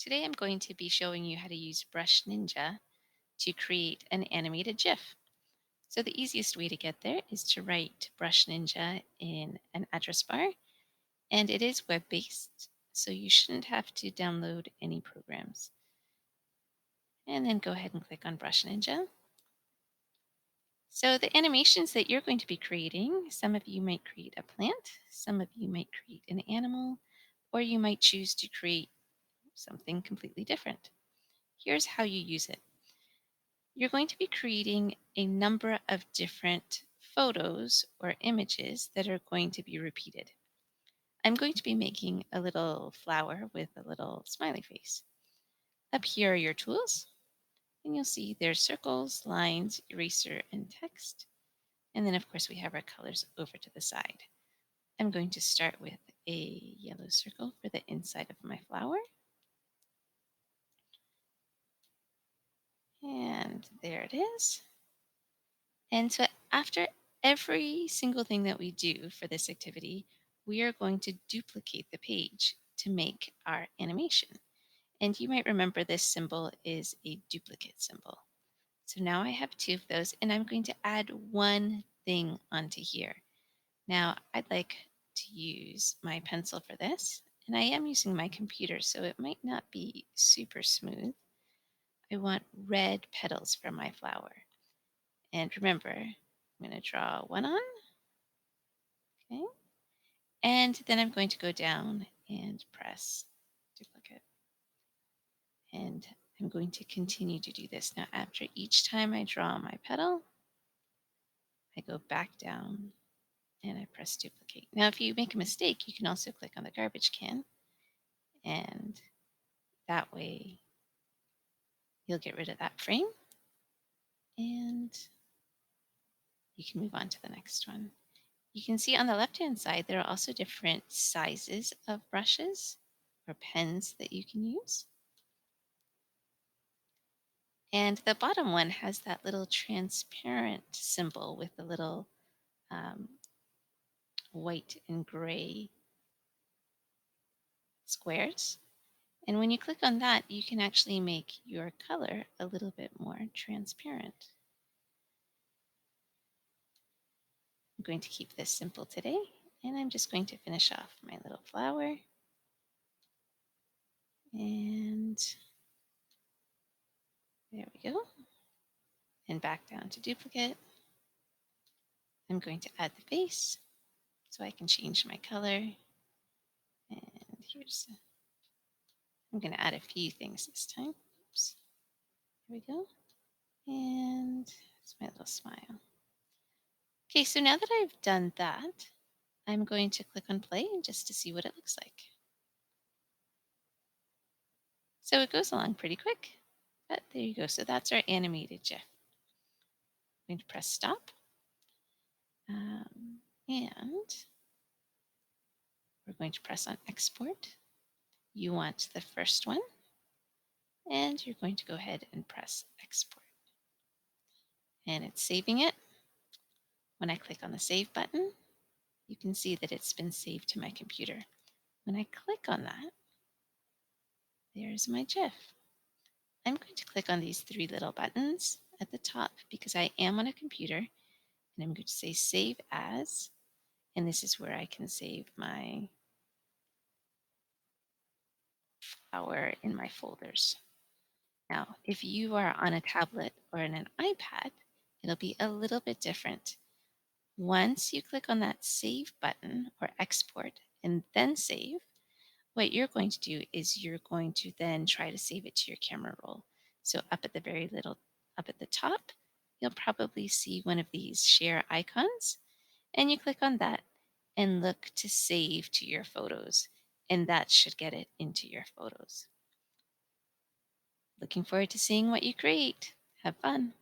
Today I'm going to be showing you how to use Brush Ninja to create an animated GIF. So the easiest way to get there is to write Brush Ninja in an address bar, and it is web-based, so you shouldn't have to download any programs. And then go ahead and click on Brush Ninja. So the animations that you're going to be creating, some of you might create a plant, some of you might create an animal, or you might choose to create something completely different. Here's how you use it. You're going to be creating a number of different photos or images that are going to be repeated. I'm going to be making a little flower with a little smiley face. Up here are your tools, and you'll see there's circles, lines, eraser, and text. And then, of course, we have our colors over to the side. I'm going to start with a yellow circle for the inside of my flower. And there it is. And so after every single thing that we do for this activity, we are going to duplicate the page to make our animation. And you might remember this symbol is a duplicate symbol. So now I have two of those, and I'm going to add one thing onto here. Now I'd like to use my pencil for this, and I am using my computer, so it might not be super smooth. I want red petals for my flower. And remember, I'm going to draw one on. Okay. And then I'm going to go down and press duplicate. And I'm going to continue to do this. Now, after each time I draw my petal, I go back down and I press duplicate. Now, if you make a mistake, you can also click on the garbage can, and that way you'll get rid of that frame and you can move on to the next one. You can see on the left-hand side, there are also different sizes of brushes or pens that you can use. And the bottom one has that little transparent symbol with the little um, white and gray squares. And when you click on that, you can actually make your color a little bit more transparent. I'm going to keep this simple today, and I'm just going to finish off my little flower. And there we go. And back down to duplicate. I'm going to add the face so I can change my color. And I'm going to add a few things this time. Oops. There we go. And it's my little smile. Okay, so now that I've done that, I'm going to click on play just to see what it looks like. So it goes along pretty quick, but there you go. So that's our animated GIF. I'm going to press stop. And we're going to press on export. You want the first one, and you're going to go ahead and press export. And it's saving it. When I click on the save button, you can see that it's been saved to my computer. When I click on that, there's my GIF. I'm going to click on these three little buttons at the top because I am on a computer, and I'm going to say save as, and this is where I can save my flower in my folders. Now, if you are on a tablet or in an iPad, it'll be a little bit different. Once you click on that save button or export and then save, what you're going to do is you're going to then try to save it to your camera roll. So up at the top, you'll probably see one of these share icons, and you click on that and look to save to your photos, and that should get it into your photos. Looking forward to seeing what you create. Have fun.